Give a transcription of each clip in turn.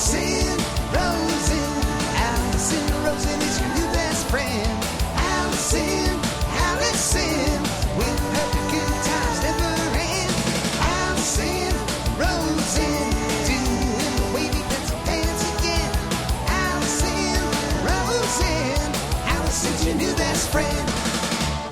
Alison Rosen is your new best friend. Alison, with her good times never end. Alison Rosen, doing the wavy pencil dance again. Alison's your new best friend.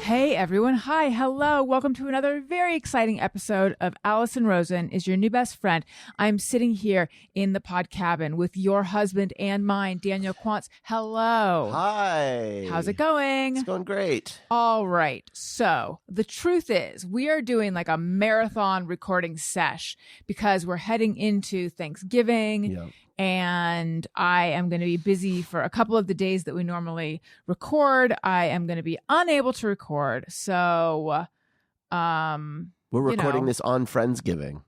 Hey everyone, hi, hello, welcome to another very exciting episode of Alison Rosen is your new best friend. I'm sitting here in the pod cabin with your husband and mine, Daniel Quantz. Hello. Hi. How's it going? It's going great. All right. So the truth is we are doing like a marathon recording sesh because we're heading into Thanksgiving. Yeah. And I am going to be busy for a couple of the days that we normally record. I am going to be unable to record. So, we're recording this on Friendsgiving.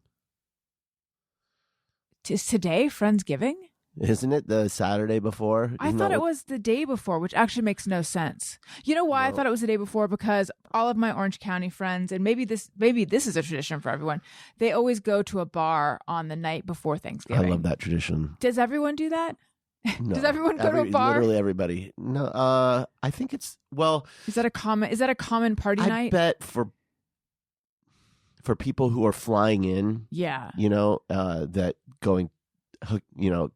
Is today Friendsgiving? Isn't it the Saturday before? I thought it was the day before, which actually makes no sense. You know why I thought it was the day before? Because all of my Orange County friends, and maybe this is a tradition for everyone, they always go to a bar on the night before Thanksgiving. I love that tradition. Does everyone do that? No. Does everyone go to a bar? Literally everybody. No, I think it's Is that a common party night? I bet for people who are flying in. Yeah. That going.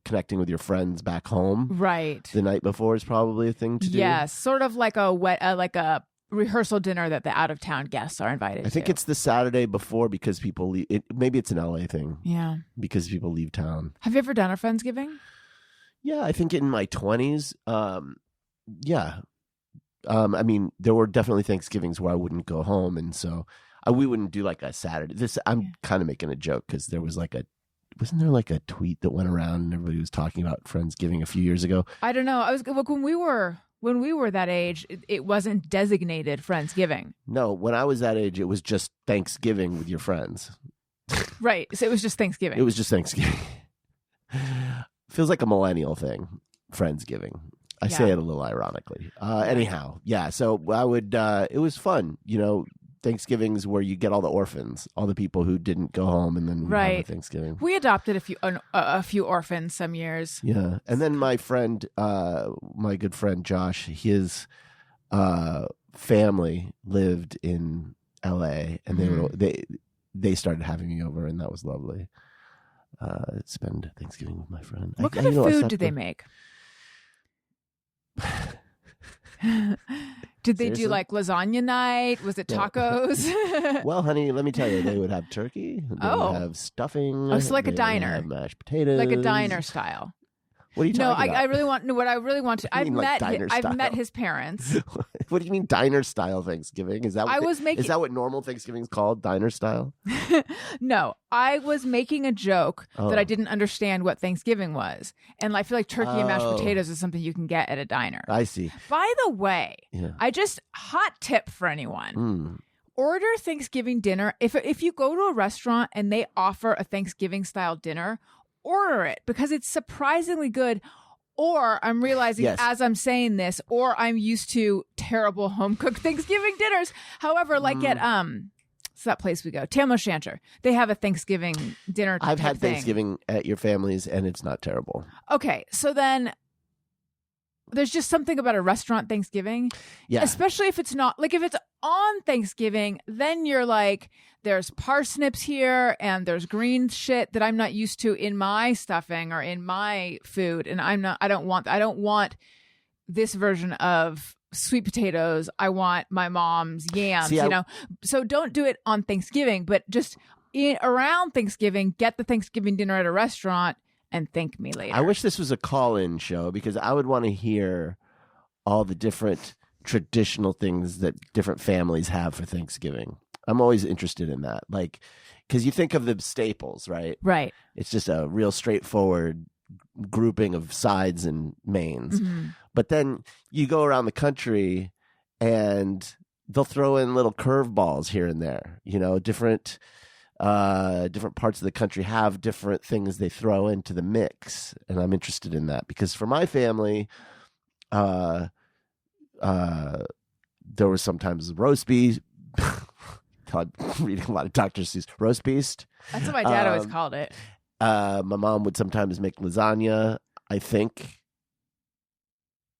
Connecting with your friends back home, right? The night before is probably a thing to do. Yes, sort of like a rehearsal dinner that the out of town guests are invited to. I think it's the Saturday before because people leave. Maybe it's an LA thing. Yeah, because people leave town. Have you ever done a Friendsgiving? Yeah, I think in my 20s. Yeah, I mean, there were definitely Thanksgivings where I wouldn't go home, and so we wouldn't do like a Saturday. I'm kind of making a joke because there was wasn't there like a tweet that went around and everybody was talking about Friendsgiving a few years ago? I don't know. When we were that age, it wasn't designated Friendsgiving. No, when I was that age, it was just Thanksgiving with your friends. Right. So it was just Thanksgiving. It was just Thanksgiving. Feels like a millennial thing, Friendsgiving. I say it a little ironically. Anyhow, yeah. So I would. It was fun, Thanksgivings where you get all the orphans, all the people who didn't go home, and then have a Thanksgiving. We adopted a few orphans some years. Yeah, and then my friend, my good friend Josh, his family lived in L.A. and they started having me over, and that was lovely. Spend Thanksgiving with my friend. What kind of food did they make? Did they do like lasagna night? Was it tacos? Well, honey, let me tell you, they would have turkey. They would have stuffing. Oh, so like a diner. Have mashed potatoes. Like a diner style. What are you talking about? I really want. No, what I really want to. I've met his parents. What do you mean diner style Thanksgiving? Is that is that what normal Thanksgiving is called? Diner style? No, I was making a joke that I didn't understand what Thanksgiving was, and I feel like turkey and mashed potatoes is something you can get at a diner. I see. By the way, hot tip for anyone. Order Thanksgiving dinner. If you go to a restaurant and they offer a Thanksgiving style dinner, order it because it's surprisingly good. Or I'm realizing as I'm saying this, or I'm used to terrible home cooked Thanksgiving dinners. However, like at it's that place we go, Tam O'Shanter. They have a Thanksgiving dinner. I've had thing. Thanksgiving at your family's, and it's not terrible. Okay, so then there's just something about a restaurant Thanksgiving, especially if it's not like if it's on Thanksgiving, then you're like, there's parsnips here and there's green shit that I'm not used to in my stuffing or in my food, and I don't want this version of sweet potatoes. I want my mom's yams, So don't do it on Thanksgiving, but just around Thanksgiving, get the Thanksgiving dinner at a restaurant. And thank me later. I wish this was a call-in show because I would want to hear all the different traditional things that different families have for Thanksgiving. I'm always interested in that. Like, because you think of the staples, right? Right. It's just a real straightforward grouping of sides and mains. Mm-hmm. But then you go around the country and they'll throw in little curveballs here and there, different parts of the country have different things they throw into the mix, and I'm interested in that because for my family, there was sometimes roast beef. God, reading a lot of Dr. Seuss roast beef. That's what my dad always called it. My mom would sometimes make lasagna, I think.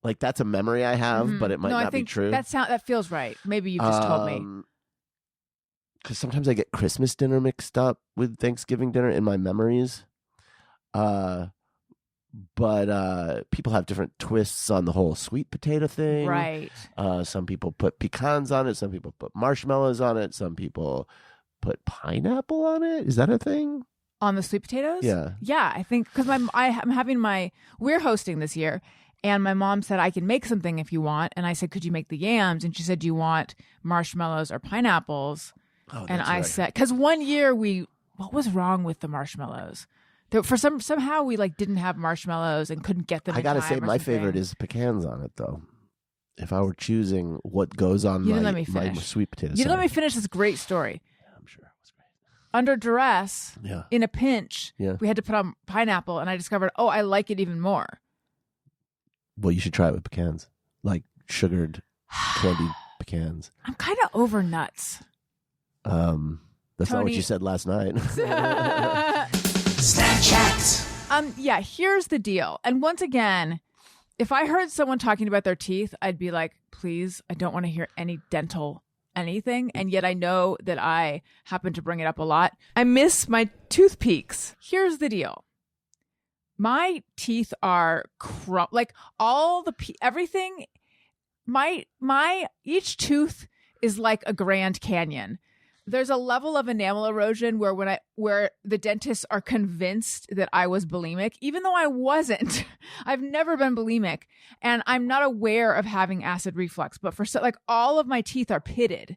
Like, that's a memory I have, but it might not be true. That feels right. Maybe you just told me. Because sometimes I get Christmas dinner mixed up with Thanksgiving dinner in my memories. But people have different twists on the whole sweet potato thing. Right. Some people put pecans on it. Some people put marshmallows on it. Some people put pineapple on it. Is that a thing? On the sweet potatoes? Yeah. Yeah, I think because we're hosting this year, and my mom said I can make something if you want, and I said, could you make the yams? And she said, do you want marshmallows or pineapples? Oh, and I right. said, because one year what was wrong with the marshmallows? Somehow we didn't have marshmallows and couldn't get them. I gotta say, my favorite is pecans on it though. If I were choosing what goes on my sweet potato, you didn't let me finish this great story. I'm sure it was great. Under duress, Yeah. in a pinch, we had to put on pineapple, and I discovered, I like it even more. Well, you should try it with pecans, like sugared candied pecans. I'm kind of over nuts. That's not what you said last night. Snapchat. Yeah, here's the deal. And once again, if I heard someone talking about their teeth, I'd be like, please, I don't want to hear any dental anything. And yet I know that I happen to bring it up a lot. I miss my tooth peaks. Here's the deal. My teeth are everything. Each tooth is like a Grand Canyon. There's a level of enamel erosion where the dentists are convinced that I was bulimic, even though I wasn't. I've never been bulimic, and I'm not aware of having acid reflux. But all of my teeth are pitted.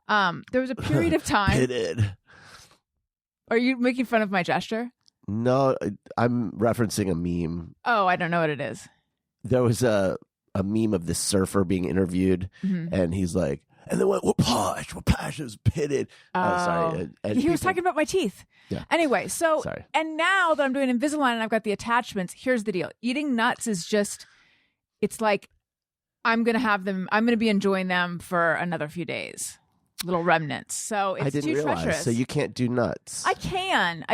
There was a period of time. Pitted. Are you making fun of my gesture? No, I'm referencing a meme. Oh, I don't know what it is. There was a meme of this surfer being interviewed, and he's like, and then we're posh, it was pitted. Sorry. He was talking about my teeth. Yeah. Anyway, Sorry. And now that I'm doing Invisalign and I've got the attachments, here's the deal. Eating nuts is just, it's like, I'm going to be enjoying them for another few days. Little remnants. So it's I didn't too realize. treacherous. So you can't do nuts. I can.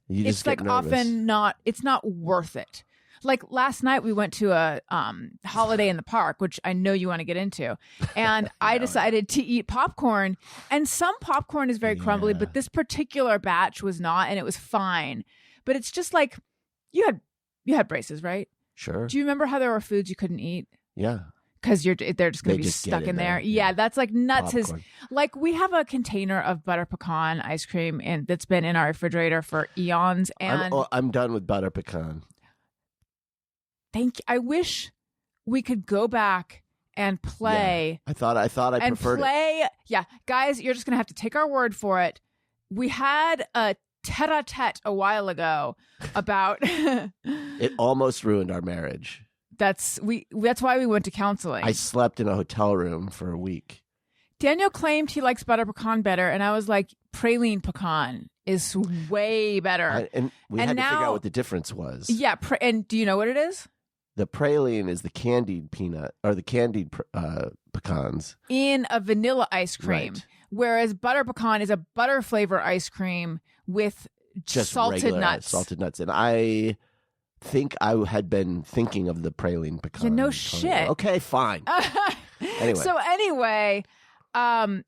You just get nervous. Often not, it's not worth it. Like last night we went to a holiday in the park, which I know you want to get into. And I decided to eat popcorn, and some popcorn is very crumbly, but this particular batch was not, and it was fine. But it's just like, you had braces, right? Sure. Do you remember how there were foods you couldn't eat? Yeah. Because they're just going to be stuck in there. Yeah, that's like nuts. Like we have a container of butter pecan ice cream that's been in our refrigerator for eons. And I'm done with butter pecan. Thank you. I wish we could go back and play. Yeah. I thought I preferred it. Yeah, guys, you're just going to have to take our word for it. We had a tete-a-tete a while ago about It almost ruined our marriage. That's why we went to counseling. I slept in a hotel room for a week. Daniel claimed he likes butter pecan better, and I was like, praline pecan is way better. And we had to figure out what the difference was. Yeah, and do you know what it is? The praline is the candied peanut or the candied pecans in a vanilla ice cream, right. Whereas butter pecan is a butter flavor ice cream with just salted nuts. Salted nuts, and I think I had been thinking of the praline pecan. Yeah, no shit. Okay, fine. Anyway, and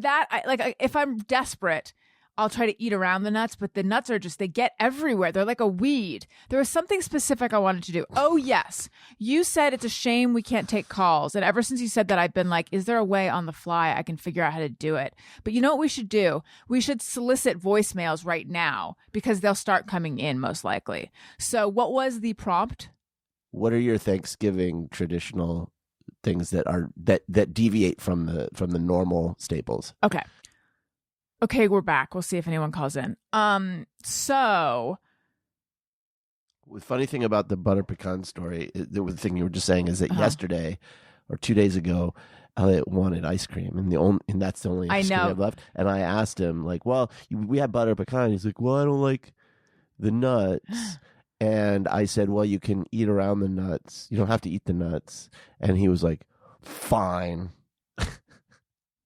that if I'm desperate, I'll try to eat around the nuts, but the nuts are they get everywhere. They're like a weed. There was something specific I wanted to do. Oh, yes. You said it's a shame we can't take calls. And ever since you said that, I've been like, is there a way on the fly I can figure out how to do it? But you know what we should do? We should solicit voicemails right now because they'll start coming in most likely. So what was the prompt? What are your Thanksgiving traditional things that deviate from the normal staples? Okay, we're back. We'll see if anyone calls in. So the funny thing about the butter pecan story, the thing you were just saying is that yesterday or 2 days ago, Elliot wanted ice cream, and that's the only ice cream I have left. And I asked him, like, well, we have butter pecan. He's like, well, I don't like the nuts. And I said, well, you can eat around the nuts. You don't have to eat the nuts. And he was like, fine.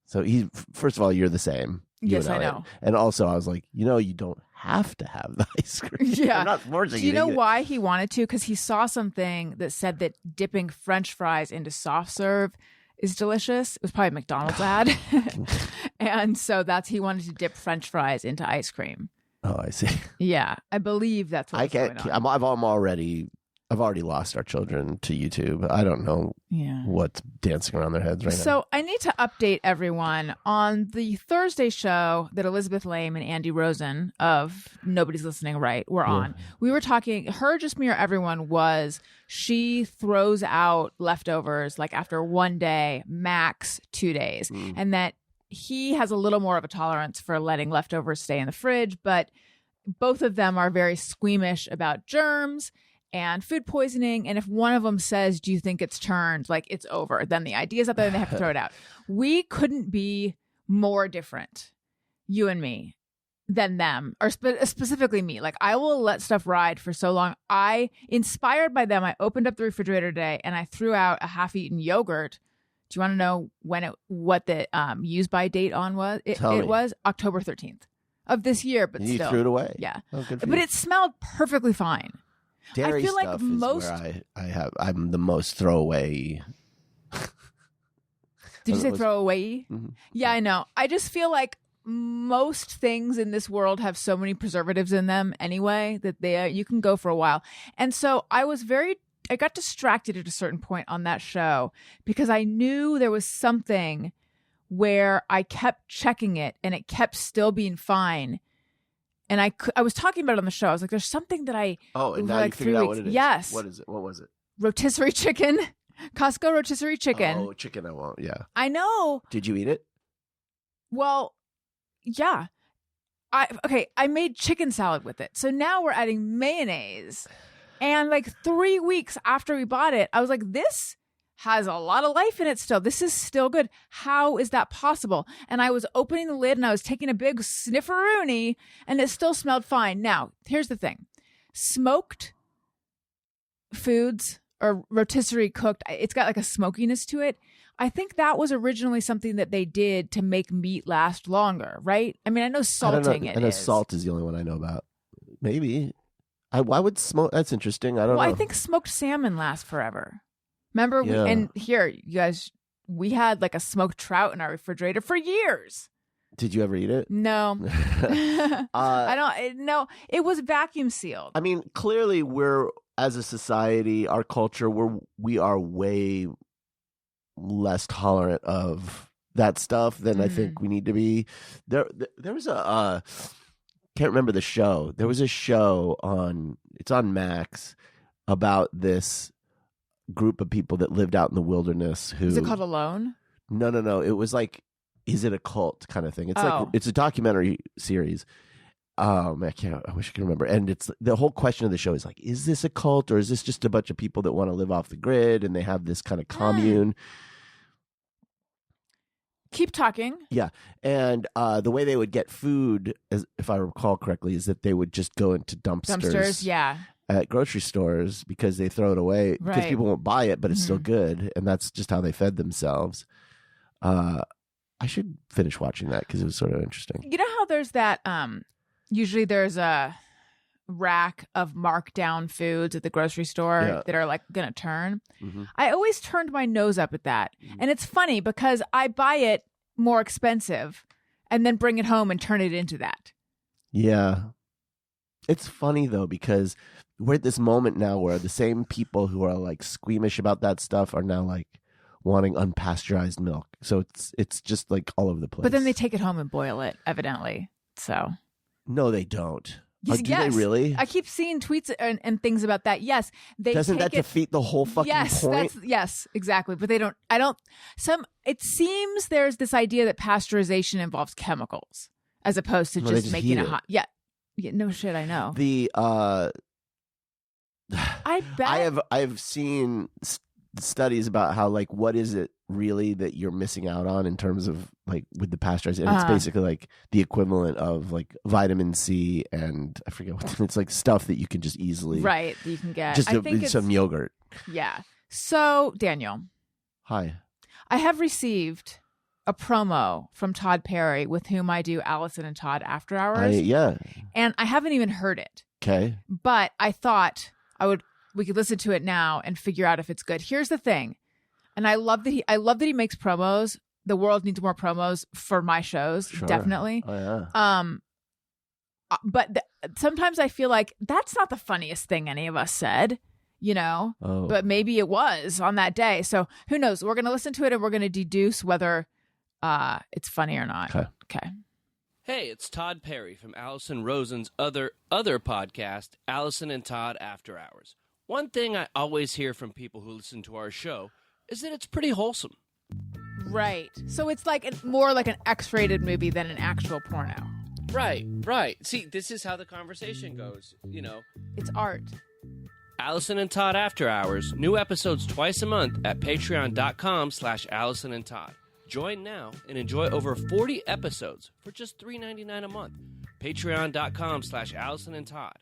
So first of all, you're the same. Yes, I know. And also, I was like, you don't have to have the ice cream. Yeah. I'm not forcing Do you know to eat it. why he wanted to? Because he saw something that said that dipping French fries into soft serve is delicious. It was probably a McDonald's ad. And so he wanted to dip French fries into ice cream. Oh, I see. Yeah, I believe that's what going on. I've already lost our children to YouTube. I don't know what's dancing around their heads right now. So I need to update everyone on the Thursday show that Elizabeth Lame and Andy Rosen of Nobody's Listening Right were on. We were talking, Her, Just Me, or Everyone she throws out leftovers like after 1 day, max 2 days. And that he has a little more of a tolerance for letting leftovers stay in the fridge, but both of them are very squeamish about germs and food poisoning. And if one of them says, do you think it's turned, like it's over, then the idea's up there and they have to throw it out. We couldn't be more different, you and me, than them, or specifically me. Like, I will let stuff ride for so long. Inspired by them, I opened up the refrigerator today and I threw out a half-eaten yogurt. Do you want to know what the use by date on was? It was October 13th of this year, but you still. threw it away. Yeah. Oh, good for but you. it smelled perfectly fine. Dairy I feel stuff is where I'm the most throwaway. Did you say throwaway? Mm-hmm. Yeah, I know. I just feel like most things in this world have so many preservatives in them anyway that you can go for a while. And so I got distracted at a certain point on that show because I knew there was something where I kept checking it and it kept still being fine. And I was talking about it on the show. I was like, there's something that and now you figured out what it is. Yes. What is it? What was it? Rotisserie chicken. Costco rotisserie chicken. Oh, chicken I won't. Yeah. I know. Did you eat it? Well, yeah. I made chicken salad with it. So now we're adding mayonnaise. And like 3 weeks after we bought it, I was like, this has a lot of life in it still. This is still good. How is that possible? And I was opening the lid and I was taking a big snifferoonie and it still smelled fine. Now, here's the thing. Smoked foods or rotisserie cooked, it's got like a smokiness to it. I think that was originally something that they did to make meat last longer, right? I mean, I know salting I know salt is the only one I know about. Maybe. Why would smoke? That's interesting. I don't know. I think smoked salmon lasts forever. Remember? Yeah. And here, you guys, we had like a smoked trout in our refrigerator for years. Did you ever eat it? No. No, it was vacuum sealed. I mean, clearly we're, as a society, our culture, we are way less tolerant of that stuff than I think we need to be. There was can't remember the show. There was a show it's on Max about this group of people that lived out in the wilderness who... Is it called Alone? No. It was like, is it a cult kind of thing? It's like, it's a documentary series. I wish I could remember. And it's the whole question of the show is like, is this a cult or is this just a bunch of people that want to live off the grid and they have this kind of commune? Keep talking. Yeah. And the way they would get food, if I recall correctly, is that they would just go into dumpsters. Yeah. At grocery stores because they throw it away because people won't buy it, but it's still good. And that's just how they fed themselves. I should finish watching that because it was sort of interesting. You know how there's that, usually there's a rack of markdown foods at the grocery store that are like going to turn. Mm-hmm. I always turned my nose up at that. Mm-hmm. And it's funny because I buy it more expensive and then bring it home and turn it into that. Yeah. It's funny though, because we're at this moment now where the same people who are like squeamish about that stuff are now like wanting unpasteurized milk. So it's just like all over the place. But then they take it home and boil it, evidently. So no, they don't. Yes, do they really? I keep seeing tweets and things about that. Yes, they doesn't that defeat the whole fucking point? Yes, exactly. But they don't. It seems there's this idea that pasteurization involves chemicals as opposed to just making it hot. Yeah. No shit. I know. I bet I've seen studies about how like what is it really that you're missing out on in terms of like with the pasteurized, and it's basically like the equivalent of like vitamin C and I forget what it's like stuff that you can just easily you can get just some yogurt. Yeah. So Daniel, hi. I have received a promo from Todd Perry, with whom I do Alison and Todd After Hours. Yeah. And I haven't even heard it. Okay. But I thought we could listen to it now and figure out if it's good. Here's the thing. And I love that he makes promos. The world needs more promos for my shows. Sure. Definitely. Oh, yeah. But sometimes I feel like that's not the funniest thing any of us said, Oh. but maybe it was on that day. So who knows? We're going to listen to it and we're going to deduce whether it's funny or not. Okay. Hey, it's Todd Perry from Alison Rosen's other podcast, Alison and Todd After Hours. One thing I always hear from people who listen to our show is that it's pretty wholesome. Right. So it's like more like an X-rated movie than an actual porno. Right. See, this is how the conversation goes, It's art. Alison and Todd After Hours. New episodes twice a month at patreon.com/Alison and Todd. Join now and enjoy over 40 episodes for just $3.99 a month. Patreon.com/Alison and Todd.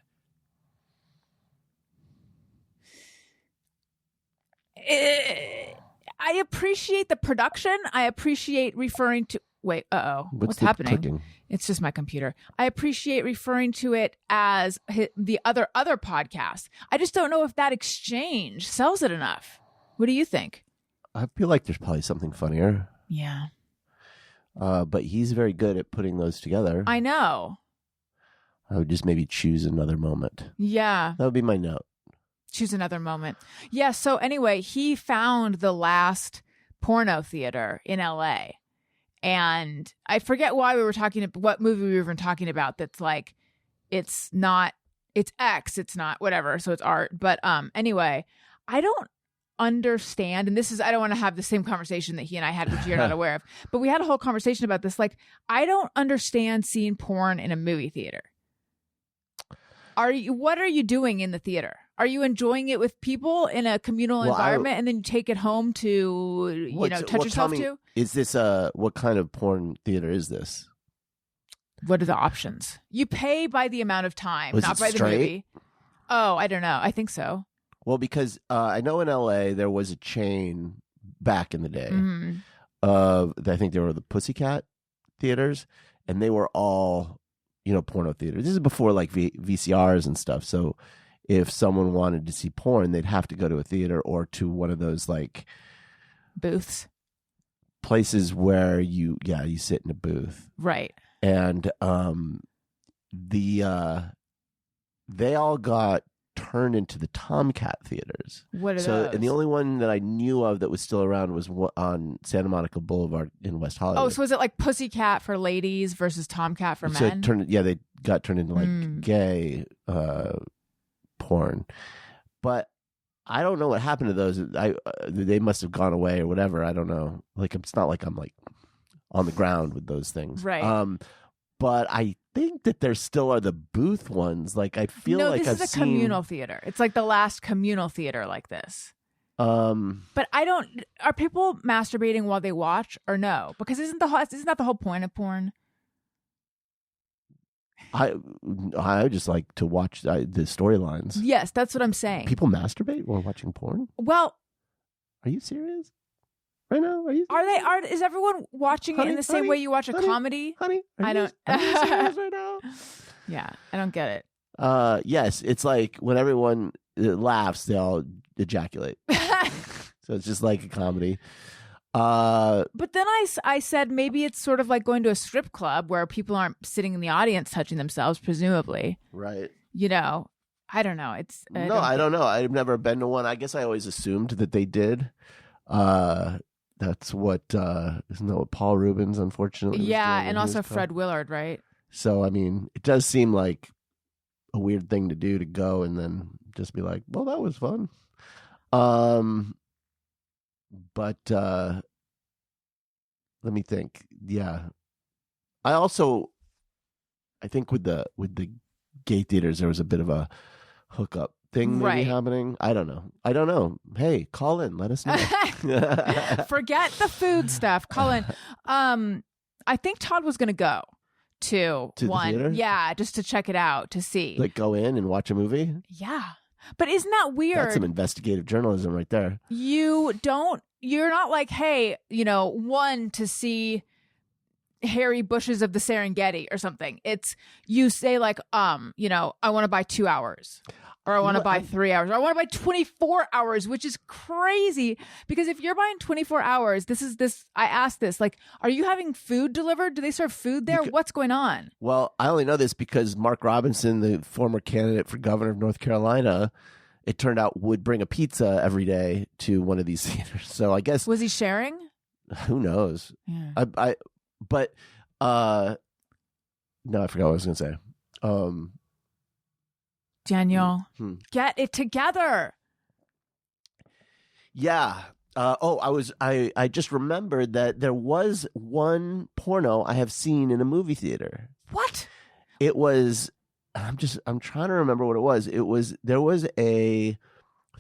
I appreciate the production. I appreciate referring to... Wait, what's happening? Clicking? It's just my computer. I appreciate referring to it as the other podcast. I just don't know if that exchange sells it enough. What do you think? I feel like there's probably something funnier. Yeah. But he's very good at putting those together. I know. I would just maybe choose another moment. Yeah. That would be my note. Choose another moment. Yeah. So anyway, he found the last porno theater in LA. And I forget why we were talking about what movie we were talking about. That's like, it's X, it's not whatever. So it's art. But anyway, I don't understand. And I don't want to have the same conversation that he and I had, which you're not aware of. But we had a whole conversation about this. Like, I don't understand seeing porn in a movie theater. What are you doing in the theater? Are you enjoying it with people in a communal environment and then you take it home to, touch yourself to? Is this what kind of porn theater is this? What are the options? You pay by the amount of time, not by the movie. Oh, I don't know. I think so. Well, because I know in LA there was a chain back in the day of, I think they were the Pussycat theaters, and they were all, porno theaters. This is before like VCRs and stuff. So if someone wanted to see porn, they'd have to go to a theater or to one of those like booths, places where you sit in a booth. Right. And they all got turned into the Tomcat theaters. What are those? And the only one that I knew of that was still around was on Santa Monica Boulevard in West Hollywood. Oh, so was it like Pussycat for ladies versus Tomcat for men? They got turned into like gay porn. But I don't know what happened to those. They must have gone away or whatever. I don't know. Like, it's not like I'm like on the ground with those things. Right. But I think that there still are the booth ones. Like, I feel like this is a communal theater. It's like the last communal theater like this. But are people masturbating while they watch or no? Because isn't that the whole point of porn? I just like to watch the storylines. Yes, that's what I'm saying. People masturbate while watching porn? Well, are you serious? Right now? Is everyone watching it in the same way you watch a comedy? Honey, are you serious right now? Yeah, I don't get it. Yes, it's like when everyone laughs, they all ejaculate. So it's just like a comedy. But then I said maybe it's sort of like going to a strip club where people aren't sitting in the audience touching themselves, presumably. Right. I don't know. I don't know. I've never been to one. I guess I always assumed that they did. That's what isn't that what Paul Rubens unfortunately was doing and also Fred Willard, right? So I mean, it does seem like a weird thing to do, to go and then just be like, well, that was fun. But let me think. Yeah, I think with the gay theaters there was a bit of a hookup thing maybe happening. I don't know. Hey, call in. Let us know. Forget the food stuff. Call in. I think Todd was going to go to one. The theater? Yeah, just to check it out, to see. Like, go in and watch a movie? Yeah. But isn't that weird? That's some investigative journalism right there. You're not like, hey, one, to see hairy bushes of the Serengeti or something. It's, you say like, I want to buy 2 hours. Or I want to buy 3 hours. Or I want to buy 24 hours, which is crazy. Because if you're buying 24 hours, I asked this, like, are you having food delivered? Do they serve food there? What's going on? Well, I only know this because Mark Robinson, the former candidate for governor of North Carolina, it turned out would bring a pizza every day to one of these theaters. So I guess. Was he sharing? Who knows? Yeah. No, I forgot what I was going to say. Daniel, get it together. Yeah. I just remembered that there was one porno I have seen in a movie theater. What? It was, I'm trying to remember what it was. There was a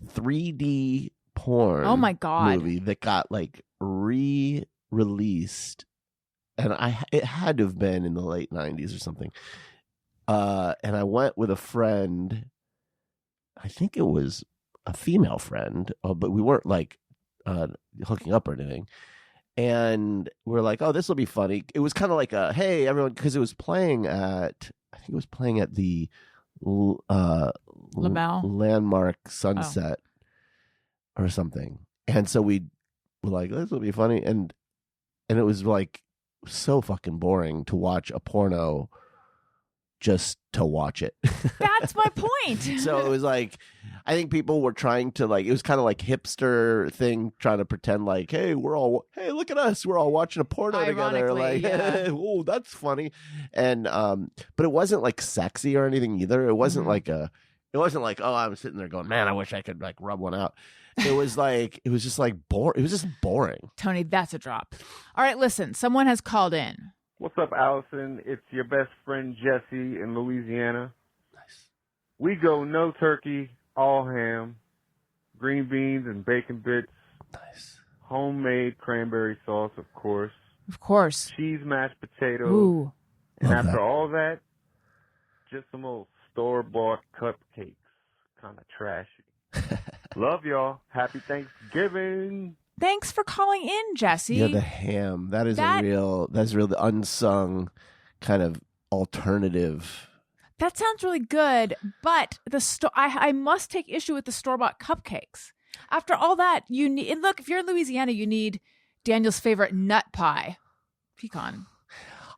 3D porn. Oh my God. Movie that got like re-released. And it had to have been in the late 90s or something. And I went with a friend. I think it was a female friend, but we weren't like hooking up or anything. And we're like, "Oh, this will be funny." It was kind of like a, "Hey, everyone," because it was playing at, I think it was playing at the LaBelle Landmark Sunset or something. And so we were like, "This will be funny," and it was like so fucking boring to watch a porno just to watch it. That's my point. So it was like, I think people were trying to like, it was kind of like hipster thing, trying to pretend like, hey, look at us, we're all watching a porno together. Like, oh, that's funny. And but it wasn't like sexy or anything either. It wasn't like oh, I'm sitting there going, man, I wish I could like rub one out. It was like, it was just like boring. It was just boring. Tony, that's a drop. All right, listen, someone has called in. What's up, Alison? It's your best friend, Jesse, in Louisiana. Nice. We go no turkey, all ham, green beans and bacon bits. Nice. Homemade cranberry sauce, of course. Of course. Cheese mashed potatoes. Ooh. And Love after that. all that, just some old store-bought cupcakes. Kind of trashy. Love y'all. Happy Thanksgiving. Thanks for calling in, Jesse. Yeah, the ham. That's real the unsung kind of alternative. That sounds really good, but I must take issue with the store-bought cupcakes. After all that, you need, and look, if you're in Louisiana, you need Daniel's favorite nut pie, pecan.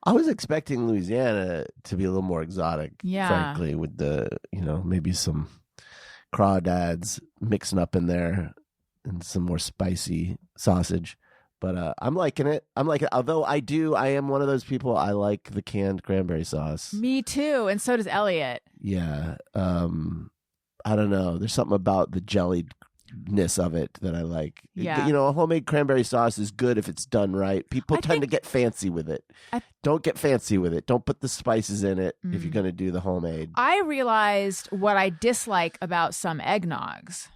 I was expecting Louisiana to be a little more exotic, Yeah. frankly, with the, maybe some crawdads mixing up in there and some more spicy sausage. But I'm liking it. Although I am one of those people, I like the canned cranberry sauce. Me too, and so does Elliot. Yeah. I don't know. There's something about the jelliedness of it that I like. Yeah. A homemade cranberry sauce is good if it's done right. People tend to get fancy with it. Don't get fancy with it. Don't put the spices in it if you're going to do the homemade. I realized what I dislike about some eggnogs.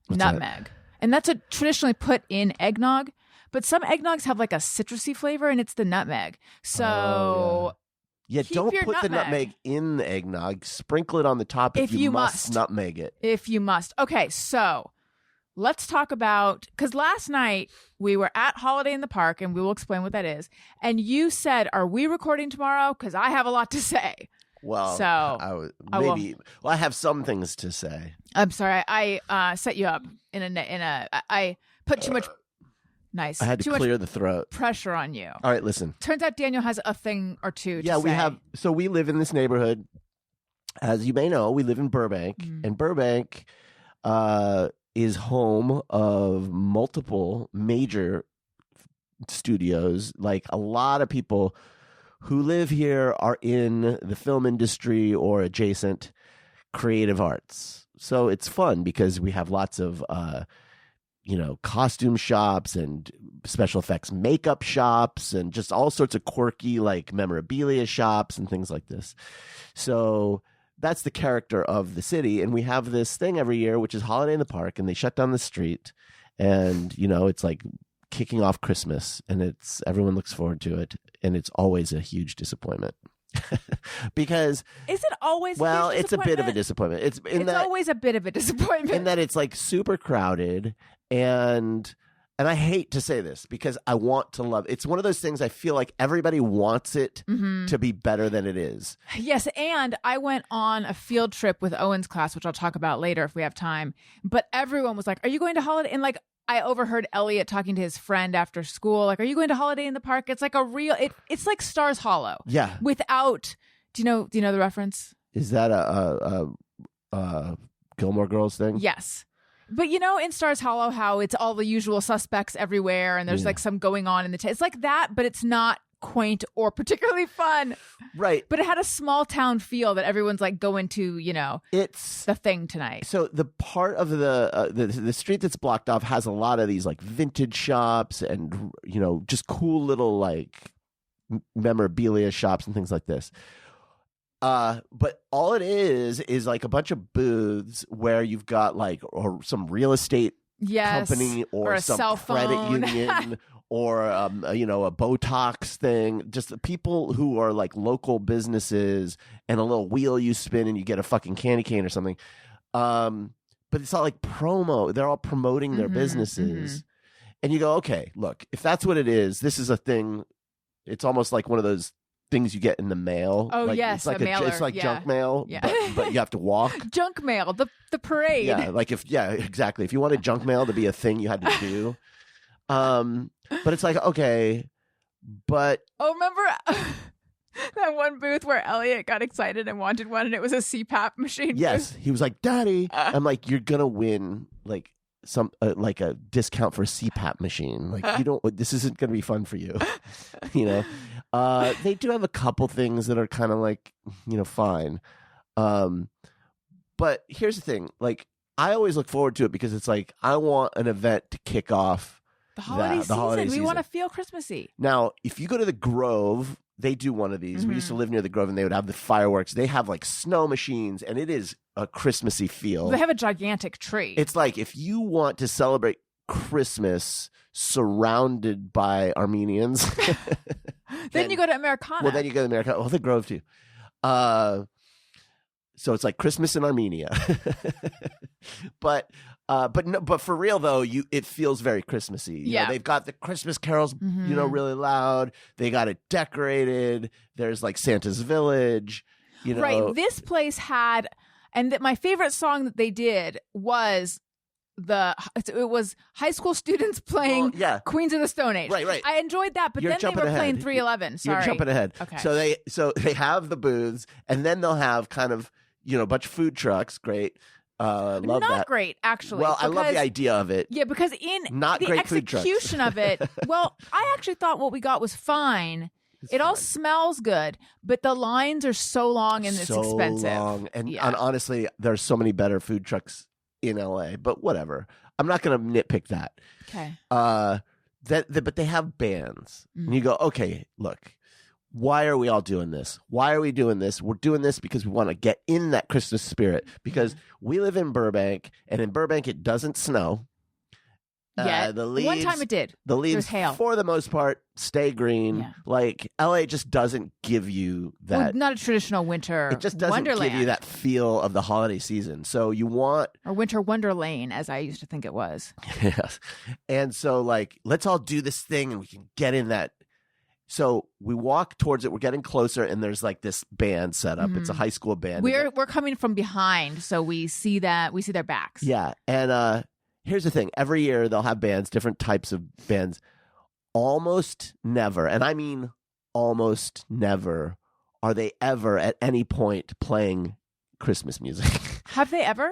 What's nutmeg. that? And that's traditionally put in eggnog. But some eggnogs have like a citrusy flavor, and it's the nutmeg. So yeah, keep don't your put the nutmeg in the eggnog. Sprinkle it on the top if you must nutmeg it. If you must. Okay, so let's talk about, because last night we were at Holiday in the Park, and we will explain what that is. And you said, are we recording tomorrow? Because I have a lot to say. Well, so I have some things to say. I'm sorry, I set you up I put too much. Nice. I had to clear the throat. Pressure on you. All right, listen. Turns out Daniel has a thing or two to Yeah, we say. have. So we live in this neighborhood. As you may know, we live in Burbank, and Burbank is home of multiple major studios. Like a lot of people who live here are in the film industry or adjacent creative arts. So it's fun because we have lots of costume shops and special effects makeup shops and just all sorts of quirky like memorabilia shops and things like this. So that's the character of the city. And we have this thing every year, which is Holiday in the Park, and they shut down the street. And, it's like kicking off Christmas, and everyone looks forward to it. And it's always a huge disappointment. Because is it always? well, a huge it's a bit of a disappointment? disappointment. It's always a bit of a disappointment in that it's like super crowded and I hate to say this because I want to love it's one of those things I feel like everybody wants it to be better than it is. Yes, and I went on a field trip with Owen's class, which I'll talk about later if we have time. But everyone was like, "Are you going to Holiday?" And like I overheard Elliot talking to his friend after school, like, "Are you going to Holiday in the Park?" It's like a real it's like Stars Hollow. Yeah. Without do you know the reference? Is that a Gilmore Girls thing? Yes. But in Stars Hollow, how it's all the usual suspects everywhere, and there's like some going on in the it's like that, but it's not quaint or particularly fun. Right. But it had a small town feel that everyone's like going to, it's the thing tonight. So the part of the street that's blocked off has a lot of these like vintage shops and just cool little like memorabilia shops and things like this. But all it is like a bunch of booths where you've got like or some real estate company or a some cell credit phone. union or a Botox thing. Just the people who are like local businesses and a little wheel you spin and you get a fucking candy cane or something. But it's all like promo. They're all promoting their businesses, and you go, okay, look, if that's what it is, this is a thing. It's almost like one of those things you get in the mail. Oh, like, yes, it's like a mailer, it's like yeah. junk mail, Yeah. but you have to walk. Junk mail, the parade. Yeah, like exactly. If you wanted junk mail to be a thing, you had to do. But it's like okay, but Oh, remember that one booth where Elliot got excited and wanted one, and it was a CPAP machine? yes, booth? he was like, "Daddy," I'm like, "You're gonna win like some like a discount for a CPAP machine. Like you don't. This isn't gonna be fun for you, They do have a couple things that are kind of like fine, but here's the thing. Like I always look forward to it because it's like I want an event to kick off The holiday season. We want to feel Christmassy. Now, if you go to the Grove, they do one of these. We used to live near the Grove, and they would have the fireworks. They have like snow machines, and it is a Christmassy feel. They have a gigantic tree. It's like if you want to celebrate Christmas surrounded by Armenians, then you go to Americana. Well, then you go to Americana. Oh, the Grove too. So it's like Christmas in Armenia, but for real though, it feels very Christmassy. They've got the Christmas carols, really loud. They got it decorated. There's like Santa's Village, Right. This place had, and my favorite song that they did was it was high school students playing Queens of the Stone Age. Right. I enjoyed that, but You're then they were jumping playing ahead. 311. Sorry. You're jumping ahead. Okay. So they have the booths, and then they'll have kind of a bunch of food trucks. Great. Love Not that. great, actually. Well, I love the idea of it. Yeah, because in Not the great food trucks. execution of it, well, I actually thought what we got was fine. It all smells good, but the lines are so long and it's so expensive. Long. And honestly, there's so many better food trucks in LA, but whatever. I'm not going to nitpick that. Okay. But they have bands. And you go, okay, look, why are we all doing this? Why are we doing this? We're doing this because we want to get in that Christmas spirit because we live in Burbank, and in Burbank it doesn't snow. Yeah, the leaves, one time it did. The leaves, There's hail. for the most part, stay green. Yeah. Like LA just doesn't give you that. Well, not a traditional winter It just doesn't wonderland. give you that feel of the holiday season. So you want or winter wonderlane, as I used to think it was. yes, and so like let's all do this thing, and we can get in that. So we walk towards it. We're getting closer, and there's like this band set up. It's a high school band. We're coming from behind, so we see their backs. Yeah, and here's the thing: every year they'll have bands, different types of bands. Almost never, and I mean almost never, are they ever at any point playing Christmas music. Have they ever?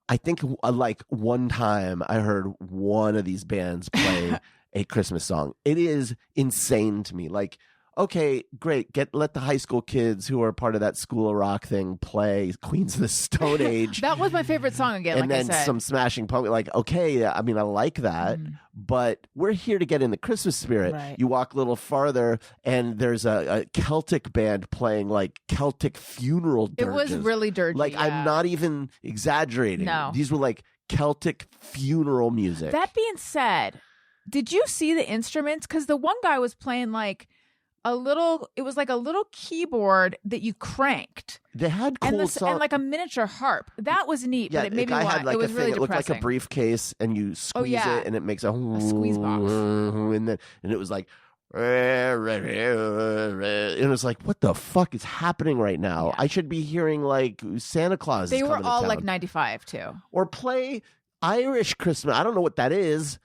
I think like one time I heard one of these bands play a Christmas song. It is insane to me. Like, okay, great. Let the high school kids who are part of that School of Rock thing play Queens of the Stone Age. That was my favorite song again. And like then I said. some Smashing Pumpkins. Like, okay, I mean, I like that, but we're here to get in the Christmas spirit. Right. You walk a little farther, and there's a Celtic band playing like Celtic funeral It dirges. was really dirty. Like, yeah. I'm not even exaggerating. No. These were like Celtic funeral music. That being said, did you see the instruments? Because the one guy was playing like it was like a little keyboard that you cranked. They had cool and songs. and like a miniature harp. That was neat, Yeah, but it made me had want. like It was a really thing. It looked depressing. like a briefcase, and you squeeze it, and it makes a squeeze box. and it was like, and it was like, what the fuck is happening right now? Yeah. I should be hearing like Santa Claus. They is were coming to all town. like 95 too. Or play Irish Christmas. I don't know what that is,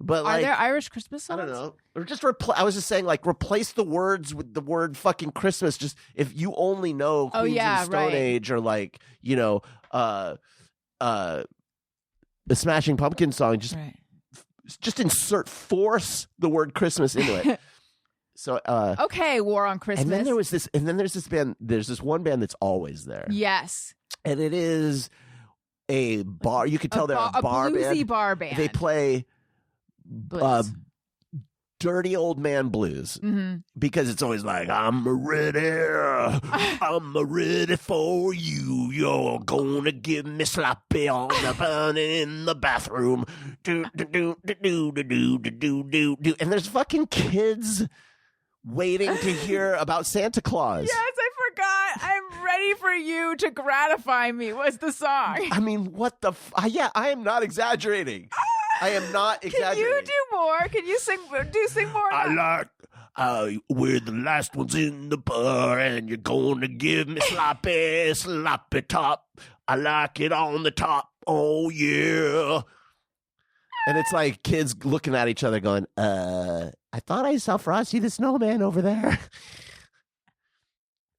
but Are like, there Irish Christmas songs? I don't know. Or just I was just saying, like, replace the words with the word fucking Christmas. Just if you only know Queens of the Stone Age or like, you know, a Smashing Pumpkins song, just force the word Christmas into it. So okay, War on Christmas. And then there's this band. There's this one band that's always there. Yes. And it is a bar. You could tell they're a bar bluesy band. bar band. They play dirty old man blues because it's always like, I'm ready for you. You're gonna give me sloppy on the bun in the bathroom. Do do do do do do do do do. And there's fucking kids waiting to hear about Santa Claus. Yes, I forgot. I'm ready for you to gratify me was the song. I mean, what the yeah, I am not exaggerating. I am not exaggerating. Can you do more? Can you sing more? I like we're the last ones in the bar, and you're gonna give me sloppy top. I like it on the top. Oh yeah. And it's like kids looking at each other going, I thought I saw Frosty the Snowman over there.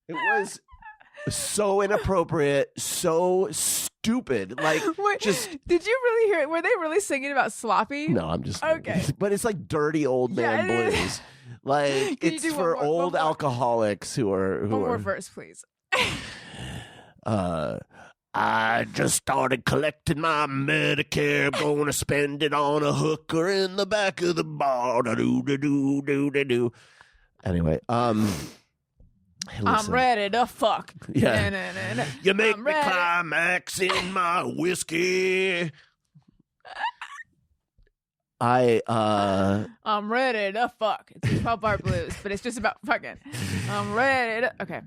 It was so inappropriate, so stupid. Like, Wait, did you really hear it? Were they really singing about sloppy? No, I'm just okay. But it's like dirty old man blues. Like it's for old alcoholics who are one more verse, please. I just started collecting my Medicare. Gonna spend it on a hooker in the back of the bar. Do. Anyway, I'm ready to fuck. Yeah. Na. You make me climax in my whiskey. I'm ready to fuck. It's 12 bar blues, but it's just about fucking. I'm ready to. Okay.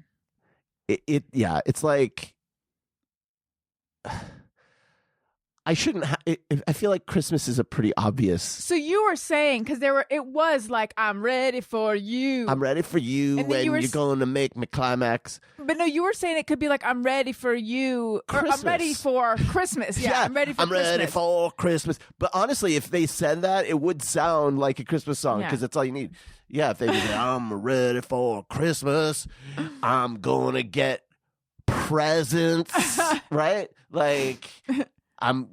It's like. I shouldn't. I feel like Christmas is a pretty obvious. So you were saying because it was like I'm ready for you. I'm ready for you when you're going to make me climax. But no, you were saying it could be like I'm ready for you. Or I'm ready for Christmas. Yeah, I'm ready for Christmas. Ready for Christmas. But honestly, if they said that, it would sound like a Christmas song because that's all you need. Yeah, if they say I'm ready for Christmas, I'm gonna get presents, right? Like. I'm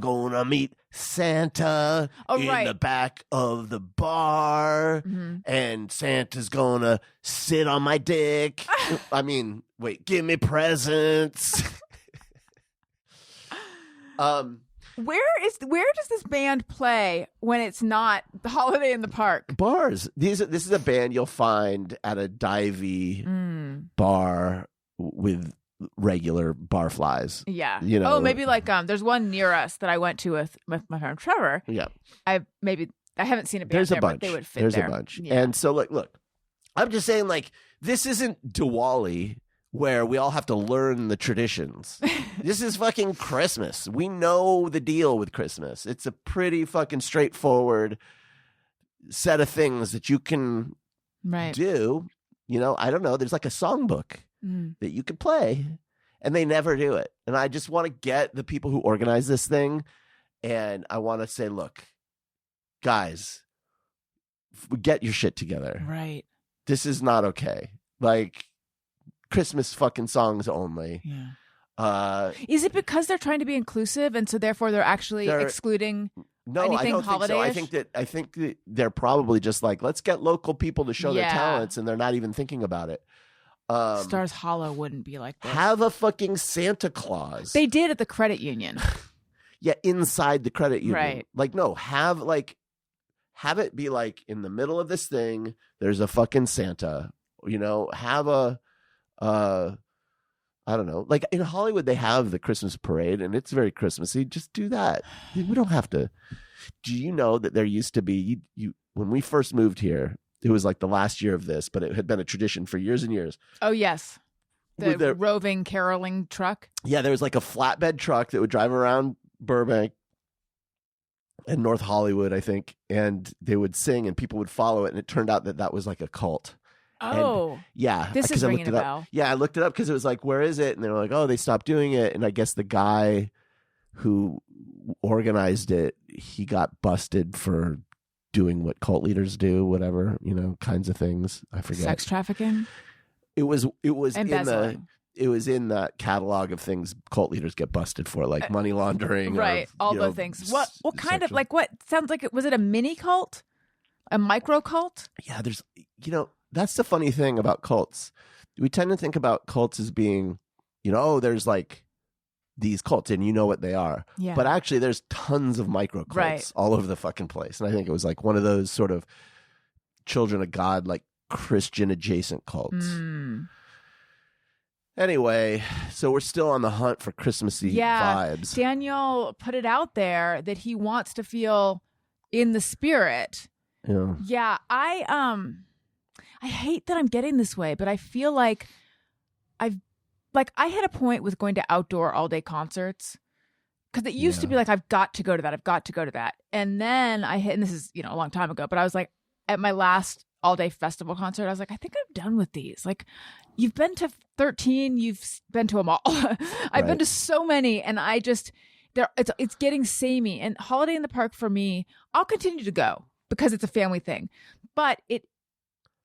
gonna meet Santa in the back of the bar, and Santa's gonna sit on my dick. I mean, wait, give me presents. Where does this band play when it's not the Holiday in the Park? Bars. This is a band you'll find at a divey bar with regular barflies. Yeah. You know. Oh, maybe like there's one near us that I went to with my friend Trevor. Yeah. I haven't seen a band There's there, a bunch. But they would fit There's there. a bunch. Yeah. And so look, I'm just saying like this isn't Diwali where we all have to learn the traditions. This is fucking Christmas. We know the deal with Christmas. It's a pretty fucking straightforward set of things that you can do. You know, I don't know. There's like a songbook that you could play, and they never do it. And I just want to get the people who organize this thing, and I want to say, look, guys, get your shit together. Right. This is not okay. Like, Christmas fucking songs only. Yeah. Is it because they're trying to be inclusive, and so therefore they're actually excluding anything I don't holiday-ish? think so. I think that they're probably just like, let's get local people to show their talents, and they're not even thinking about it. Stars Hollow wouldn't be like this. Have a fucking Santa Claus. They did at the credit union. Yeah, inside the credit union. Right. Like, no, have it be like in the middle of this thing, there's a fucking Santa. You know, have a I don't know. Like in Hollywood, they have the Christmas parade, and it's very Christmassy. Just do that. We don't have to. Do you know that there used to be you when we first moved here? It was like the last year of this, but it had been a tradition for years and years. Oh, yes. The With their- roving caroling truck. Yeah, there was like a flatbed truck that would drive around Burbank and North Hollywood, I think, and they would sing and people would follow it, and it turned out that that was like a cult. Oh. Yeah. This is 'cause I ringing looked a it up. bell. Yeah, I looked it up because it was like, where is it? And they were like, oh, they stopped doing it. And I guess the guy who organized it, he got busted for doing what cult leaders do, whatever, kinds of things. I forget. Sex trafficking? It was Embezzling. it was in that catalog of things cult leaders get busted for, like money laundering, Right. or, All those things. What kind of, like, what sounds like was it a mini cult? A micro cult? Yeah, there's, that's the funny thing about cults. We tend to think about cults as being, there's like these cults and you know what they are. Yeah. But actually there's tons of micro cults Right. all over the fucking place. And I think it was like one of those sort of children of God, like Christian adjacent cults. Anyway, so we're still on the hunt for Christmassy vibes. Daniel put it out there that he wants to feel in the spirit. Yeah. Yeah, I hate that I'm getting this way, but I feel like I hit a point with going to outdoor all day concerts because it used to be like, I've got to go to that. And then and this is, a long time ago, but I was like, at my last all day festival concert, I was like, I think I'm done with these. Like, you've been to 13, you've been to them all. I've been to so many, and I just, it's getting samey. And Holiday in the Park for me, I'll continue to go because it's a family thing, but it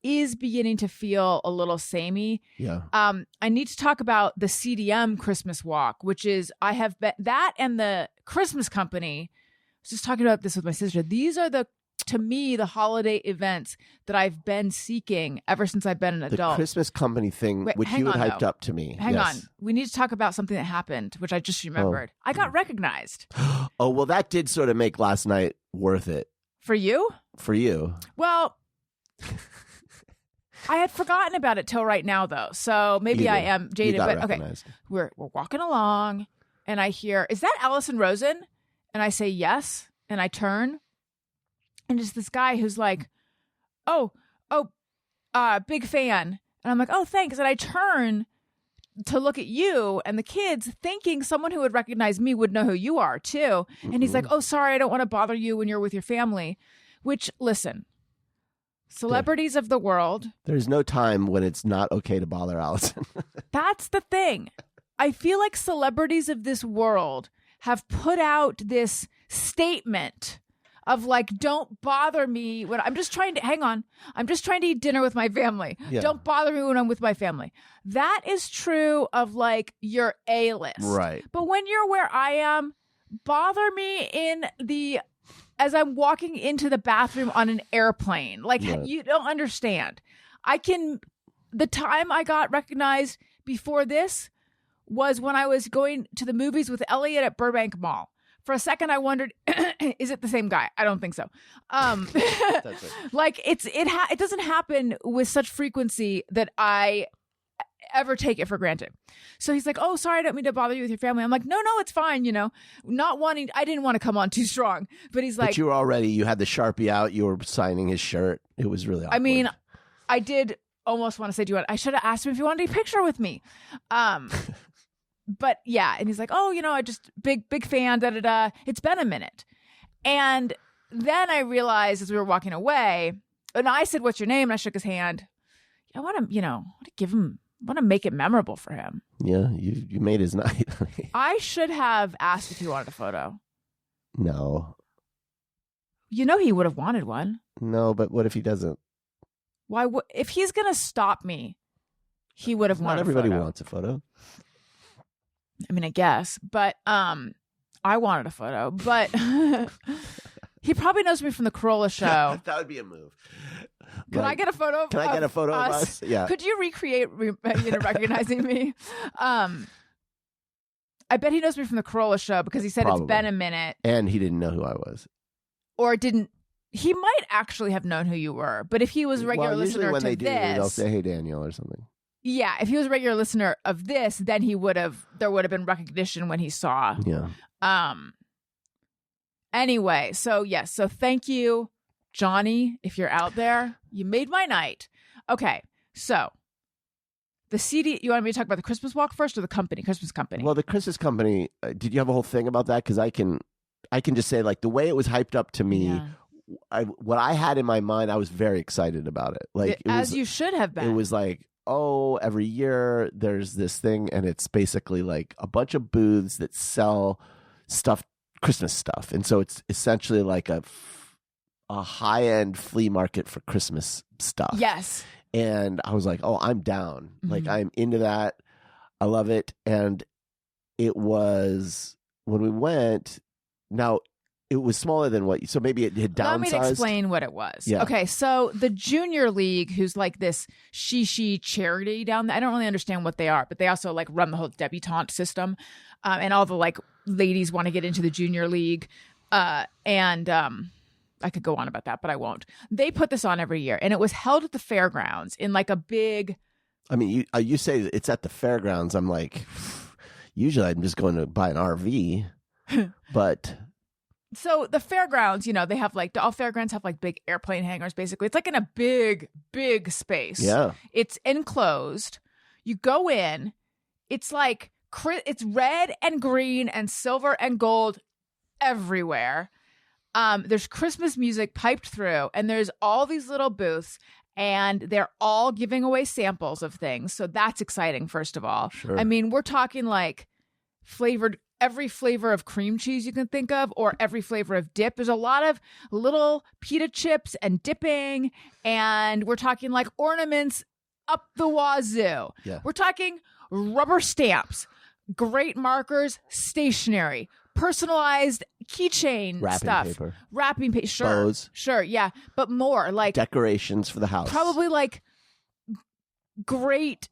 is beginning to feel a little samey. Yeah. I need to talk about the CDM Christmas Walk, which is, I have been, that and the Christmas Company. I was just talking about this with my sister. These are to me, the holiday events that I've been seeking ever since I've been an adult. The Christmas Company thing, Wait, which hang you had on, hyped though. up to me. Hang Yes. on. We need to talk about something that happened, which I just remembered. I got recognized. Oh, well, that did sort of make last night worth it For you? for you. Well, I had forgotten about it till right now, though. So maybe You I did. am You jaded. got But okay, recognized. we're walking along, and I hear, "Is that Alison Rosen?" And I say yes, and I turn, and it's this guy who's like, big fan. And I'm like, oh, thanks. And I turn to look at you and the kids, thinking someone who would recognize me would know who you are too. And he's like, oh, sorry, I don't want to bother you when you're with your family. Which, listen, celebrities of the world. There's no time when it's not okay to bother Alison. That's the thing. I feel like celebrities of this world have put out this statement of like, don't bother me when I'm just trying to eat dinner with my family. Yeah. Don't bother me when I'm with my family. That is true of like your A-list. Right. But when you're where I am, bother me as I'm walking into the bathroom on an airplane. Like, Right. You don't understand. The time I got recognized before this was when I was going to the movies with Elliot at Burbank Mall. For a second, I wondered, is it the same guy? I don't think so. That's it. Like it doesn't happen with such frequency that I ever take it for granted. So he's like, oh, sorry, I don't mean to bother you with your family. I'm like, no, it's fine. I didn't want to come on too strong, but he's like, But you had the Sharpie out. You were signing his shirt. It was really awkward. I mean, I did almost want to say, I should have asked him if he wanted to take a picture with me. But yeah, and he's like, oh, I just big fan, da-da-da. It's been a minute. And then I realized as we were walking away, and I said, what's your name? And I shook his hand. I want to make it memorable for him. Yeah, you made his night. I should have asked if he wanted a photo. No. He would have wanted one. No, but what if he doesn't? Why? If he's going to stop me, he would have wanted Not everybody a photo. wants a photo. I mean, I guess, but I wanted a photo, but he probably knows me from the Corolla show. That would be a move. Can I get a photo? Can I get a photo of us? Yeah. Could you recreate recognizing me? I bet he knows me from the Corolla show because he said Probably. It's been a minute, And he didn't know who I was. or didn't. He might actually have known who you were, but if he was a regular Usually listener when to they do, they'll this, say, "Hey, Daniel," or something. yeah, if he was a regular listener of this, then there would have been recognition when he saw. Yeah. Anyway, so yes, so thank you Johnny, if you're out there, you made my night. Okay, so the CD, you want me to talk about the Christmas walk first or the Christmas company? Well, the Christmas company, did you have a whole thing about that? Because I can just say, like, the way it was hyped up to me, what I had in my mind, I was very excited about it. Like, as you should have been. It was like, oh, every year there's this thing, and it's basically like a bunch of booths that sell stuff, Christmas stuff. And so it's essentially like a high-end flea market for Christmas stuff. Yes. And I was like, oh, I'm down. Mm-hmm. Like, I'm into that. I love it. And it was, when we went, now it was smaller than so maybe it had downsized. Let me explain what it was. Yeah. Okay, so the Junior League, who's like this she charity down there, I don't really understand what they are, but they also like run the whole debutante system. And all the like ladies want to get into the Junior League. And I could go on about that, but I won't. They put this on every year, and it was held at the fairgrounds in like a big... I mean, you say it's at the fairgrounds. I'm like, usually I'm just going to buy an RV, but... So the fairgrounds, they have like, all fairgrounds have like big airplane hangars, basically. It's like in a big, big space. Yeah. It's enclosed. You go in. It's like, it's red and green and silver and gold everywhere. There's Christmas music piped through, and there's all these little booths, and they're all giving away samples of things. So that's exciting, first of all. Sure. I mean, we're talking like every flavor of cream cheese you can think of, or every flavor of dip. There's a lot of little pita chips and dipping, and we're talking like ornaments up the wazoo. Yeah. We're talking rubber stamps, great markers, stationery, personalized keychain wrapping paper, sure, bows, sure, yeah, but more like decorations for the house, probably like great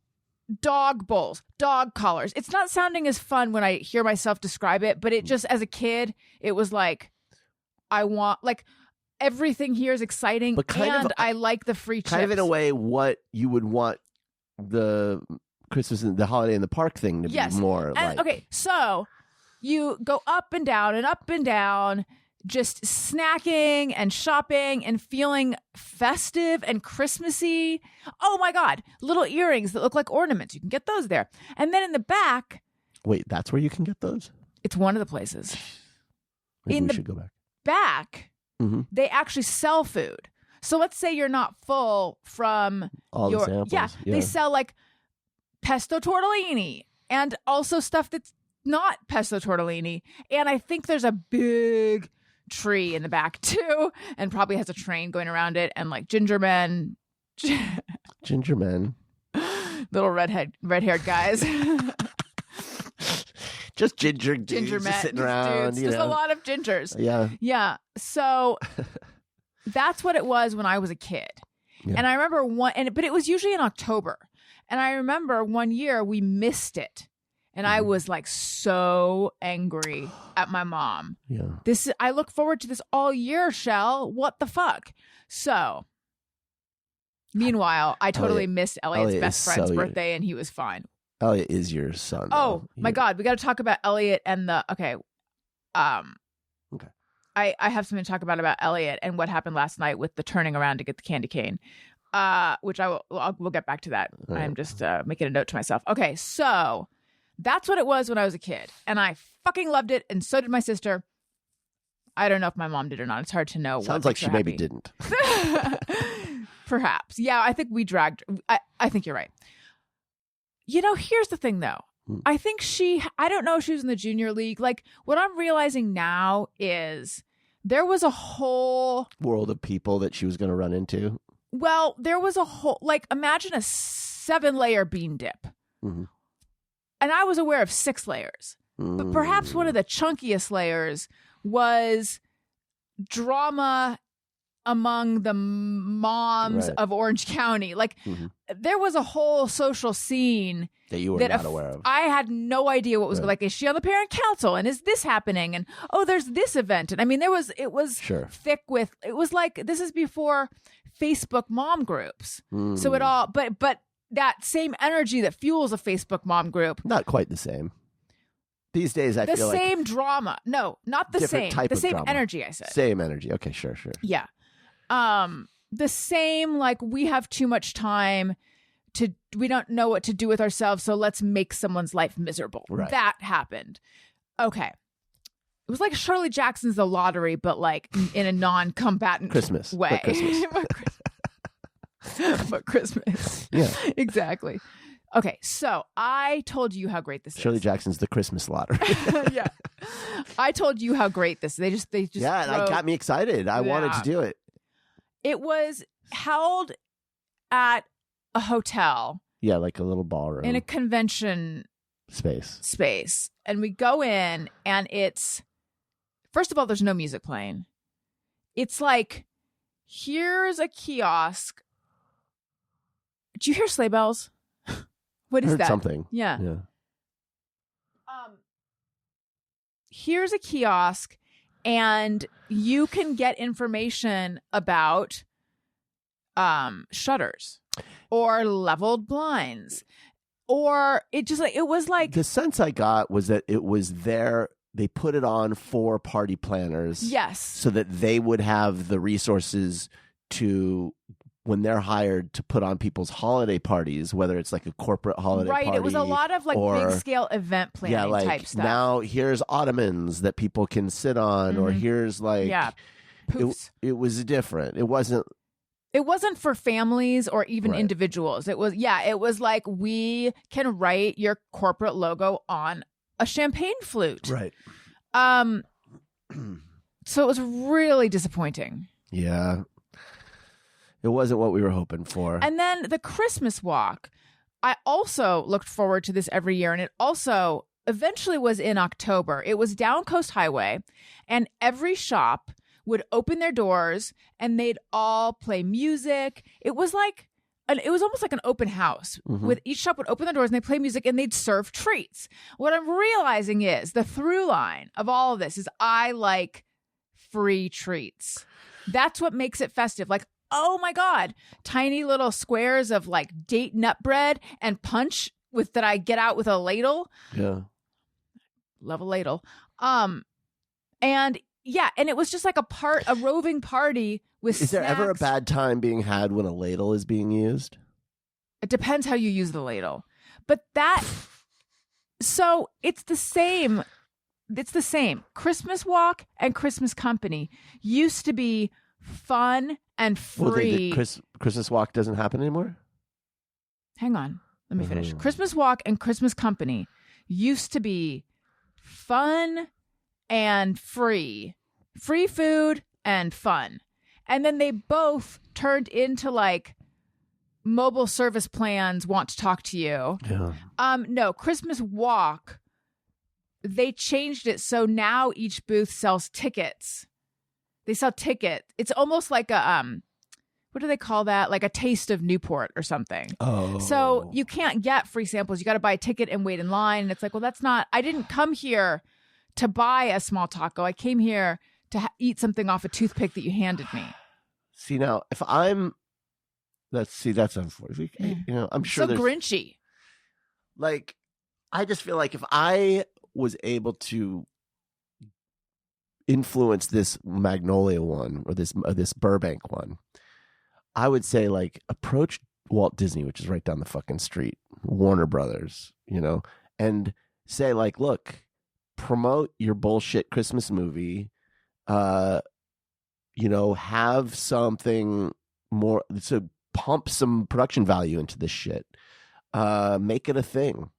dog bowls, dog collars. It's not sounding as fun when I hear myself describe it, but it just, as a kid, it was like, I want, like, everything here is exciting, but I like the free chips. Kind of in a way what you would want the Christmas and the holiday in the park thing to be more like. Okay, so you go up and down, just snacking and shopping and feeling festive and Christmassy. Oh my God, little earrings that look like ornaments. You can get those there. And then in the back. Wait, that's where you can get those? It's one of the places. Maybe we should go back, they actually sell food. So let's say you're not full from all the samples. Yeah, they sell like pesto tortellini and also stuff that's not pesto tortellini. And I think there's a big tree in the back too, and probably has a train going around it, and like ginger men, little red-haired guys. Just ginger dudes men, just sitting around. Dudes. There's a lot of gingers. Yeah. So that's what it was when I was a kid. Yeah. And I remember but it was usually in October. And I remember one year we missed it. And I was like so angry at my mom. Yeah. I look forward to this all year, Shell. What the fuck? So, meanwhile, I totally missed Elliot's best friend's birthday, and he was fine. Elliot is your son. Oh my God, we got to talk about Elliot and Okay. I have something to talk about Elliot and what happened last night with the turning around to get the candy cane. Which we'll get back to that. Right. I'm just making a note to myself. Okay, so. That's what it was when I was a kid. And I fucking loved it. And so did my sister. I don't know if my mom did or not. It's hard to know. Sounds like she maybe didn't. Perhaps. Yeah, I think we dragged. I think you're right. Here's the thing, though. I think I don't know if she was in the Junior League. Like, what I'm realizing now is there was a whole world of people that she was going to run into. Well, there was a whole, like, imagine a 7-layer bean dip. Mm-hmm. And I was aware of 6 layers. But perhaps one of the chunkiest layers was drama among the moms of Orange County. Like, there was a whole social scene that you were not aware of. I had no idea what was like. Is she on the parent council? And is this happening? And there's this event. And I mean, it was thick with. It was like, this is before Facebook mom groups. So it all, but that same energy that fuels a Facebook mom group. Not quite the same. These days, I feel like... The same drama. No, not the same. Type the of same drama. Energy, I said. Same energy. Okay, sure. Yeah. The same, like, we have too much time we don't know what to do with ourselves, so let's make someone's life miserable. Right. That happened. Okay. It was like Shirley Jackson's The Lottery, but like in a non-combatant Christmas way. but Christmas. But Christmas. Yeah. Exactly. Okay, so I told you how great this Shirley is. Jackson's The Christmas Lottery. Yeah. I told you how great this is. They just Yeah, that got me excited. I wanted to do it. It was held at a hotel. Yeah, like a little ballroom. In a convention space. And we go in and it's, first of all, there's no music playing. It's like, here's a kiosk. Did you hear sleigh bells? What is Heard that? Something. Yeah. Yeah. Here's a kiosk and you can get information about shutters or leveled blinds, or it was like the sense I got was that it was there. They put it on for party planners. Yes. So that they would have the resources to, when they're hired to put on people's holiday parties, whether it's like a corporate holiday party. Right. It was a lot of like big scale event planning type stuff. Now here's ottomans that people can sit on, or here's like, it was different. It wasn't for families or even individuals. It was like, we can write your corporate logo on a champagne flute. Right. So it was really disappointing. Yeah. It wasn't what we were hoping for. And then the Christmas walk, I also looked forward to this every year. And it also eventually was in October. It was down Coast Highway, and every shop would open their doors and they'd all play music. It was almost like an open house. With each shop would open their doors and they'd play music and they'd serve treats. What I'm realizing is the through line of all of this is I like free treats. That's what makes it festive. Like, oh my God, tiny little squares of like date nut bread and punch that I get out with a ladle. Yeah. Love a ladle. And yeah, and it was just like a roving party with Is there ever a snacks. bad time being had when a ladle is being used? It depends how you use the ladle. But so it's the same. It's the same. Christmas walk and Christmas company used to be fun and free. Christmas walk doesn't happen anymore? Hang on. Let me finish. Christmas walk and Christmas company used to be fun and free food and fun. And then they both turned into like mobile service plans want to talk to you. Yeah. No, Christmas walk, they changed it so now each booth sells tickets. They sell tickets. It's almost like a what do they call that? Like a taste of Newport or something. Oh. So you can't get free samples. You got to buy a ticket and wait in line. And it's like, well, that's not, I didn't come here to buy a small taco. I came here to eat something off a toothpick that you handed me. See, now, if that's unfortunate. You know, I'm sure so grinchy. Like, I just feel like if I was able to influence this Magnolia one or this Burbank one, I would say, like, approach Walt Disney, which is right down the fucking street, Warner Brothers, you know, and say, like, look, promote your bullshit Christmas movie, you know, have something more, so pump some production value into this shit, make it a thing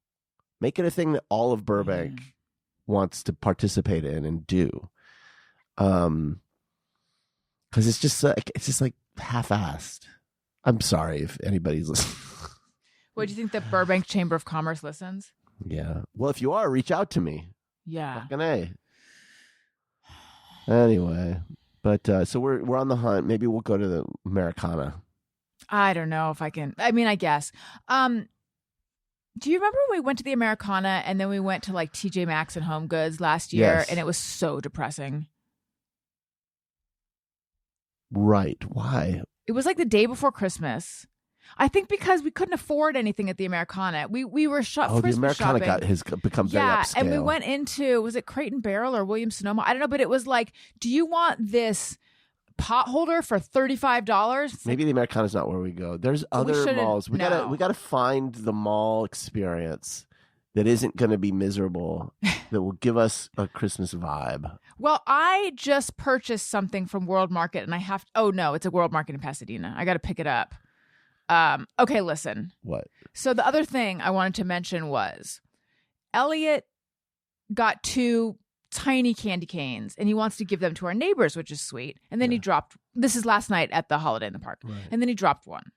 that all of Burbank wants to participate in and do, because it's just like half-assed. I'm sorry if anybody's listening. What, do you think the Burbank Chamber of Commerce listens? Yeah. Well, if you are, reach out to me. Yeah. Fucking A. Anyway, but so we're on the hunt. Maybe we'll go to the Americana. I don't know if I can. I mean, I guess. Do you remember when we went to the Americana and then we went to like TJ Maxx and Home Goods last year, Yes. and it was so depressing? Right. Why? It was like the day before Christmas. I think because we couldn't afford anything at the Americana. We were The Christmas Americana shopping. has become very upscale. And we went into, was it Crate and Barrel or Williams Sonoma? I don't know, but it was like, do you want this pot holder for $35. Maybe the Americana's not where we go. There's other malls. We gotta find the mall experience that isn't going to be miserable, that will give us a Christmas vibe. Well, I just purchased something from World Market, and I have. Oh no, it's a World Market in Pasadena. I got to pick it up. Okay, listen. What? So the other thing I wanted to mention was Elliot got 2 tiny candy canes, and he wants to give them to our neighbors, which is sweet. And then he dropped. This is last night at the Holiday in the Park, right. And then he dropped one,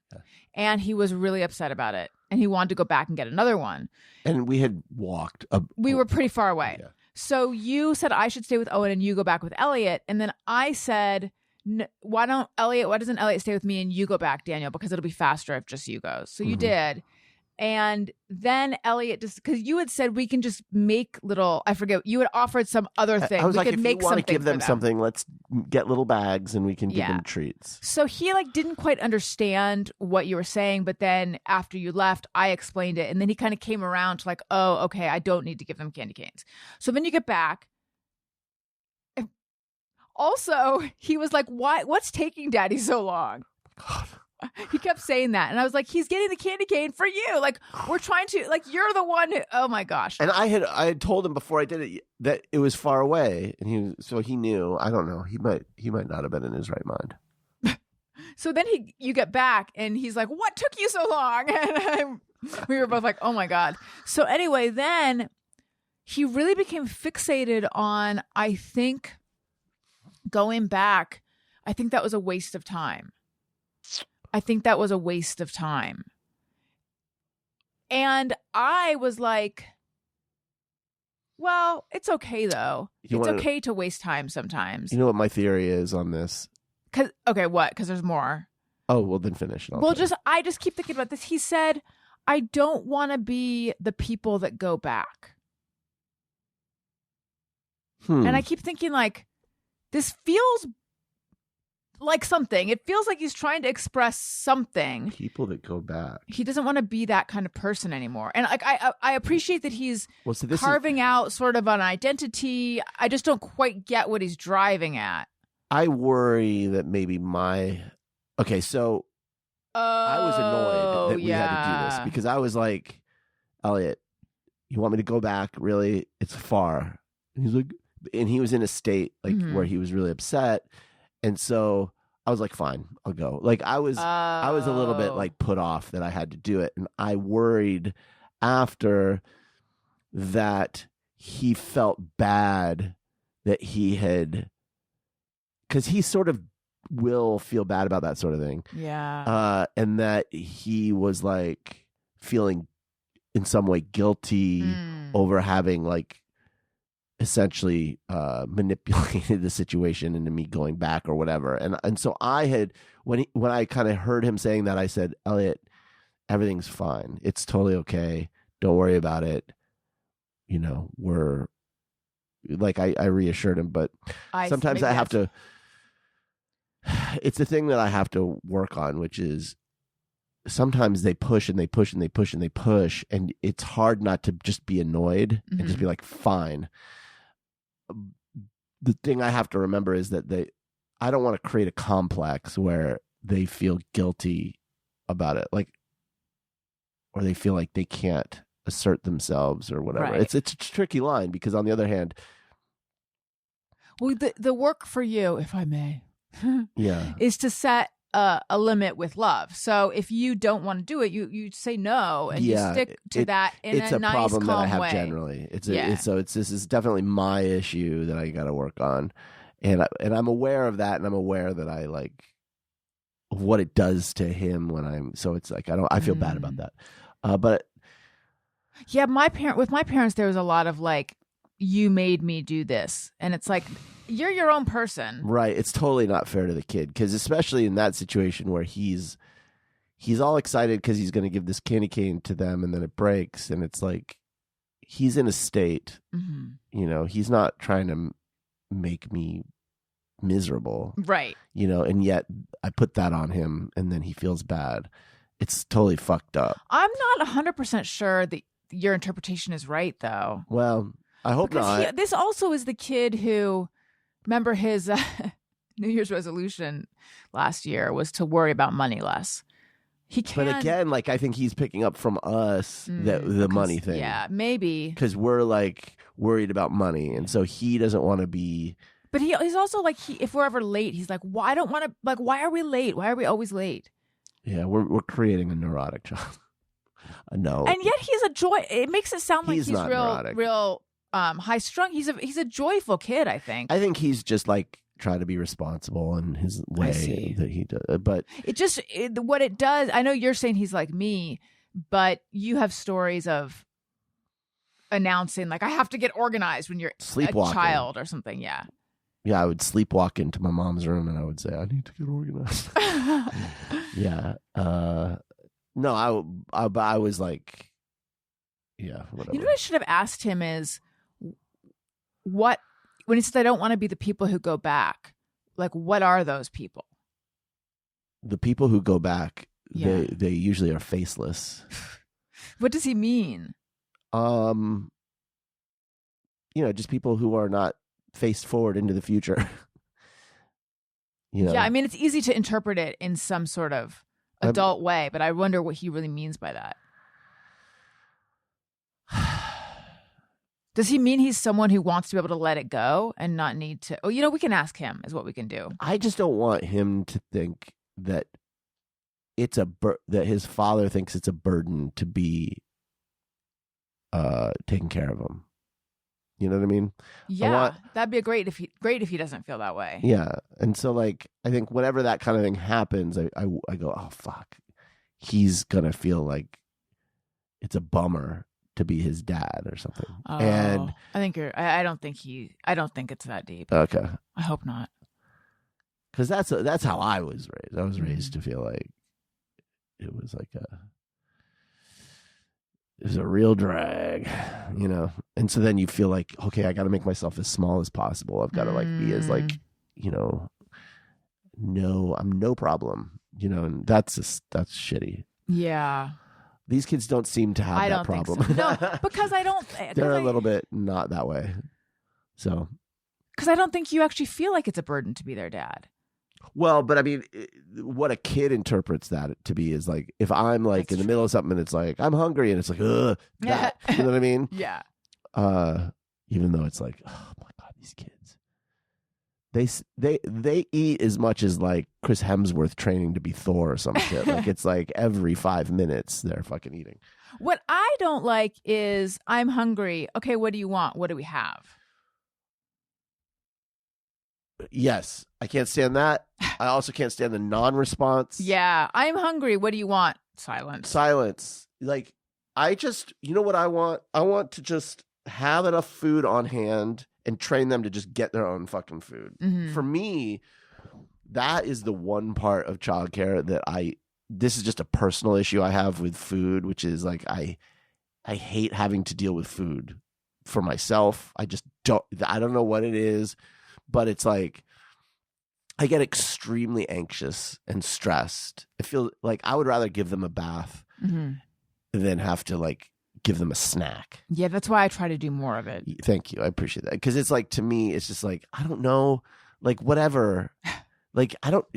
and he was really upset about it, and he wanted to go back and get another one. And we had walked. We were pretty far away. Yeah. So you said I should stay with Owen and you go back with Elliot. And then I said, why doesn't Elliot stay with me and you go back, Daniel? Because it'll be faster if just you go. So you did. And then Elliot just, because you had said we can just make little, I forget, you had offered some other thing. I was we like, could if make you want to give them for something, let's get little bags and we can give them treats. So he didn't quite understand what you were saying, but then after you left, I explained it. And then he kind of came around to oh, okay, I don't need to give them candy canes. So then you get back. Also, he was like, what's taking Daddy so long? God. He kept saying that. And I was like, he's getting the candy cane for you. We're trying to, you're the one who, oh my gosh. And I had told him before I did it that it was far away. And so he knew. I don't know. He might not have been in his right mind. So then you get back and he's like, what took you so long? And we were both like, oh my God. So anyway, then he really became fixated on, I think, going back. I think that was a waste of time. And I was like, well, it's okay though. It's okay to waste time sometimes. You know what my theory is on this? What? Because there's more. Oh, well then finish. I just keep thinking about this. He said, I don't want to be the people that go back. And I keep thinking this feels like something. It feels like he's trying to express something. People that go back. He doesn't want to be that kind of person anymore. And I appreciate that he's carving out sort of an identity. I just don't quite get what he's driving at. I worry that maybe I was annoyed that we had to do this because I was like, Elliot, you want me to go back? Really? It's far. And he's like, and he was in a state where he was really upset. And so I was like, fine, I'll go. I was a little bit put off that I had to do it. And I worried after that he felt bad that he had, because he sort of will feel bad about that sort of thing. Yeah. And that he was feeling in some way guilty over having essentially manipulated the situation into me going back or whatever. And so I had, when I kind of heard him saying that, I said, Elliot, everything's fine. It's totally okay. Don't worry about it. We're I reassured him, but sometimes I have to, it's the thing that I have to work on, which is sometimes they push and they push and they push and they push. And it's hard not to just be annoyed and just be fine. The thing I have to remember is that I don't want to create a complex where they feel guilty about it, or they feel like they can't assert themselves or whatever. Right. It's a tricky line because on the other hand, well, the work for you, if I may, is to set a limit with love. So if you don't want to do it, you say no and you stick to that in a nice, calm way. It's a problem that I have generally. This is definitely my issue that I got to work on, and I'm aware of that, and I'm aware that I what it does to him when I'm. So it's I feel bad about that, but yeah, with my parents there was a lot of you made me do this, and it's you're your own person. Right. It's totally not fair to the kid because especially in that situation where he's all excited because he's going to give this candy cane to them and then it breaks and it's he's in a state, he's not trying to make me miserable. Right. And yet I put that on him and then he feels bad. It's totally fucked up. I'm not 100% sure that your interpretation is right though. Well, I hope not. This also is the kid who, remember his New Year's resolution last year was to worry about money less. He can, but again, like I think he's picking up from us the money thing. Yeah, maybe because we're like worried about money, and so he doesn't want to be. But he's also like, if we're ever late, he's like, well, I don't want to. Like, why are we late? Why are we always late? Yeah, we're creating a neurotic child. No, and yet he's a joy. It makes it sound like he's not neurotic. real high strung. He's a joyful kid. I think he's just like trying to be responsible in his way that he does. But what it does. I know you're saying he's like me, but you have stories of announcing like I have to get organized when you're a child or something. Yeah. Yeah, I would sleepwalk into my mom's room and I would say, I need to get organized. Yeah. No, I was like, yeah, whatever. You know what I should have asked him is when he said, I don't want to be the people who go back, like, what are those people? The people who go back, yeah. they usually are faceless. What does he mean? Just people who are not faced forward into the future. Yeah, I mean, it's easy to interpret it in some sort of adult way, but I wonder what he really means by that. Does he mean he's someone who wants to be able to let it go and not need to? Oh, we can ask him is what we can do. I just don't want him to think that that his father thinks it's a burden to be taking care of him. You know what I mean? Yeah, that'd be great if he doesn't feel that way. Yeah, and so like I think whenever that kind of thing happens, I go, oh fuck, he's gonna feel like it's a bummer to be his dad or something. Oh, and I think I don't think it's that deep. Okay, I hope not. Because that's how I was raised. I was raised to feel like it was like it was a real drag, and so then you feel like, okay, I got to make myself as small as possible. I've got to like be as like, no, I'm no problem, and that's shitty. Yeah. These kids don't seem to have that problem. Think so. No, because they're a little bit not that way. So. Because I don't think you actually feel like it's a burden to be their dad. Well, but I mean, what a kid interprets that to be is like, if I'm like in the middle of something and it's like, I'm hungry and it's like, ugh, that, you know what I mean? Yeah. Even though it's like, oh my God, these kids, they eat as much as like Chris Hemsworth training to be Thor or some shit. Like it's like every 5 minutes they're fucking eating. What I don't like is I'm hungry. Okay, what do you want? What do we have? Yes, I can't stand that. I also can't stand the non-response. Yeah, I'm hungry. What do you want? Silence. Like, you know what I want? I want to just have enough food on hand and train them to just get their own fucking food. Mm-hmm. For me, that is the one part of childcare that this is just a personal issue I have with food, which is like, I hate having to deal with food for myself. I don't know what it is. But it's like I get extremely anxious and stressed. I feel like I would rather give them a bath than have to like give them a snack. Yeah, that's why I try to do more of it. Thank you. I appreciate that. Because it's like, to me, it's just like, I don't know, like whatever. Like I don't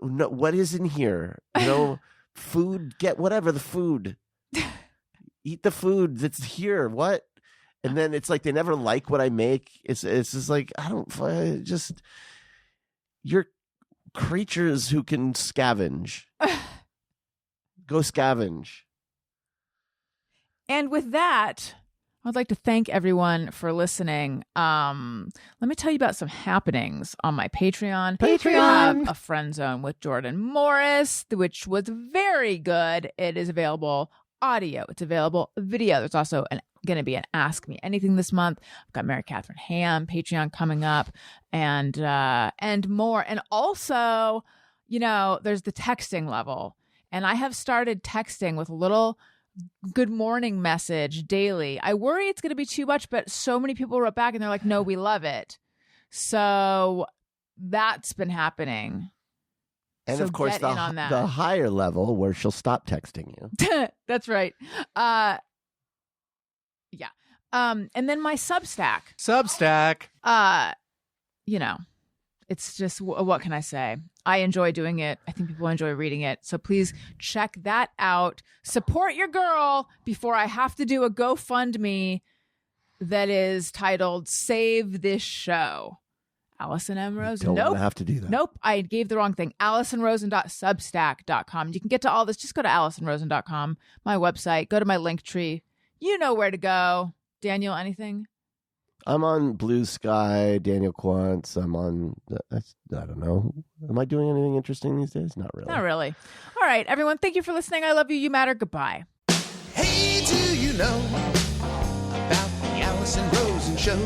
know what is in here. Food, get whatever the food. Eat the food that's here. What? And then it's like they never like what I make. It's just like you're creatures who can scavenge. Go scavenge. And with that, I'd like to thank everyone for listening. Let me tell you about some happenings on my Patreon. We have a friend zone with Jordan Morris, which was very good. It is available audio. It's available video. There's also going to be an Ask Me Anything this month. I've got Mary Catherine Ham Patreon coming up, and more. And also, there's the texting level, and I have started texting with a little good morning message daily. I worry it's going to be too much, but so many people wrote back and they're like, no, we love it. So that's been happening. And so of course, the higher level where she'll stop texting you. That's right. Yeah. And then my Substack. it's just, what can I say? I enjoy doing it. I think people enjoy reading it. So please check that out. Support your girl before I have to do a GoFundMe that is titled Save This Show. Alison M. Rosen. Don't have to do that. Nope. I gave the wrong thing. AlisonRosen.substack.com. You can get to all this. Just go to AlisonRosen.com, my website. Go to my link tree. You know where to go. Daniel, anything? I'm on Blue Sky, Daniel Quantz. I'm on, I don't know. Am I doing anything interesting these days? Not really. Not really. All right, everyone. Thank you for listening. I love you. You matter. Goodbye. Hey, do you know about the Alison Rosen Show?